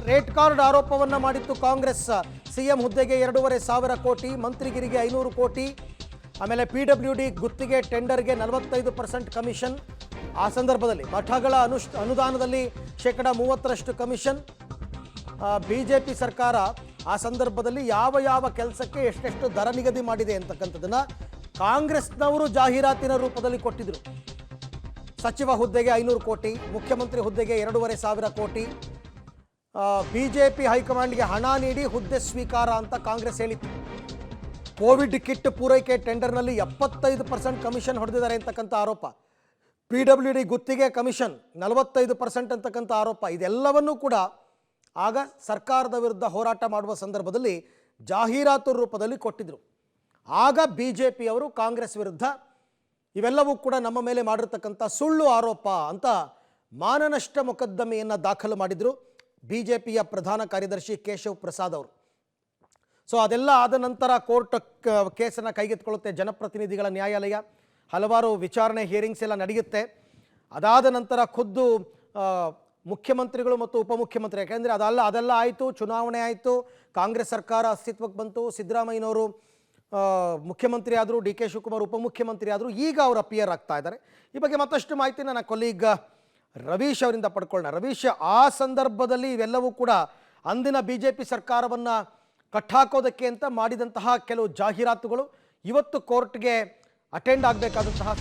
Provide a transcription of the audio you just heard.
Rate card ಆರೋಪವನ್ನು ಮಾಡಿತ್ತು Congress. CM ಹುದ್ದೆಗೆ 2,500 ಕೋಟಿ, ಮಂತ್ರಿಗಿರಿಗೆ 500 ಕೋಟಿ, ಆಮೇಲೆ PWD ಗುತ್ತಿಗೆ ಟೆಂಡರ್ಗೆ 45% ಕಮಿಷನ್. ಆ ಸಂದರ್ಭದಲ್ಲಿ ಮಠಗಳ ಅನುದಾನದಲ್ಲಿ 30% ಕಮಿಷನ್. BJP ಸರ್ಕಾರ ಆ ಸಂದರ್ಭದಲ್ಲಿ ಯಾವ ಕೆಲಸಕ್ಕೆ ಎಷ್ಟೆಷ್ಟು ದರ ನಿಗದಿ ಮಾಡಿದೆ ಅಂತಕ್ಕಂಥದ್ದನ್ನು ಕಾಂಗ್ರೆಸ್ನವರು ಜಾಹೀರಾತಿನ ರೂಪದಲ್ಲಿ ಕೊಟ್ಟಿದ್ರು. ಸಚಿವ ಹುದ್ದೆಗೆ 500 ಕೋಟಿ, ಮುಖ್ಯಮಂತ್ರಿ ಹುದ್ದೆಗೆ 2,500 ಕೋಟಿ, BJP ಹೈಕಮಾಂಡ್ಗೆ ಹಣ ನೀಡಿ ಹುದ್ದೆ ಸ್ವೀಕಾರ ಅಂತ ಕಾಂಗ್ರೆಸ್ ಹೇಳಿತ್ತು. ಕೋವಿಡ್ ಕಿಟ್ ಪೂರೈಕೆ ಟೆಂಡರ್ನಲ್ಲಿ 75% ಕಮಿಷನ್ ಹೊಡೆದಿದ್ದಾರೆ ಅಂತಕ್ಕಂಥ ಆರೋಪ, PWD ಗುತ್ತಿಗೆ ಕಮಿಷನ್ 45% ಅಂತಕ್ಕಂಥ ಆರೋಪ, ಇದೆಲ್ಲವನ್ನೂ ಕೂಡ ಆಗ ಸರ್ಕಾರದ ವಿರುದ್ಧ ಹೋರಾಟ ಮಾಡುವ ಸಂದರ್ಭದಲ್ಲಿ ಜಾಹೀರಾತು ರೂಪದಲ್ಲಿ ಕೊಟ್ಟಿದ್ರು. ಆಗ BJP ಅವರು ಕಾಂಗ್ರೆಸ್ ವಿರುದ್ಧ ಇವೆಲ್ಲವೂ ಕೂಡ ನಮ್ಮ ಮೇಲೆ ಮಾಡಿರ್ತಕ್ಕಂಥ ಸುಳ್ಳು ಆರೋಪ ಅಂತ ಮಾನನಷ್ಟ ಮೊಕದ್ದಮೆಯನ್ನು ದಾಖಲು ಮಾಡಿದರು BJPಯ ಪ್ರಧಾನ ಕಾರ್ಯದರ್ಶಿ ಕೇಶವ್ ಪ್ರಸಾದ್ ಅವರು. ಸೊ ಅದೆಲ್ಲ ಆದ ನಂತರ ಕೋರ್ಟ್ ಕೇಸನ್ನು ಕೈಗೆತ್ತಿಕೊಳ್ಳುತ್ತೆ, ಜನಪ್ರತಿನಿಧಿಗಳ ನ್ಯಾಯಾಲಯ, ಹಲವಾರು ವಿಚಾರಣೆ ಹಿಯರಿಂಗ್ಸ್ ಎಲ್ಲ ನಡೆಯುತ್ತೆ. ಅದಾದ ನಂತರ ಖುದ್ದು ಮುಖ್ಯಮಂತ್ರಿಗಳು ಮತ್ತು ಉಪಮುಖ್ಯಮಂತ್ರಿ, ಯಾಕೆಂದರೆ ಅದೆಲ್ಲ ಆಯಿತು, ಚುನಾವಣೆ ಆಯಿತು, ಕಾಂಗ್ರೆಸ್ ಸರ್ಕಾರ ಅಸ್ತಿತ್ವಕ್ಕೆ ಬಂತು, ಸಿದ್ದರಾಮಯ್ಯನವರು ಮುಖ್ಯಮಂತ್ರಿ ಆದರು, DK ಶಿವಕುಮಾರ್ ಉಪಮುಖ್ಯಮಂತ್ರಿ ಆದರು. ಈಗ ಅವರು ಅಪಿಯರ್ ಆಗ್ತಾ ಇದ್ದಾರೆ. ಈ ಬಗ್ಗೆ ಮತ್ತಷ್ಟು ಮಾಹಿತಿ ನನ್ನ ಕೊಲೀಗ್ ರವೀಶ್ ಅವರಿಂದ ಪಡ್ಕೊಳ್ಳೋಣ. ರವೀಶ್, ಆ ಸಂದರ್ಭದಲ್ಲಿ ಇವೆಲ್ಲವೂ ಕೂಡ ಅಂದಿನ BJP ಸರ್ಕಾರವನ್ನು ಕಟ್ಟಾಕೋದಕ್ಕೆ ಅಂತ ಮಾಡಿದಂತಹ ಕೆಲವು ಜಾಹೀರಾತುಗಳು ಇವತ್ತು ಕೋರ್ಟ್ಗೆ ಅಟೆಂಡ್ ಆಗಬೇಕಾದಂತಹ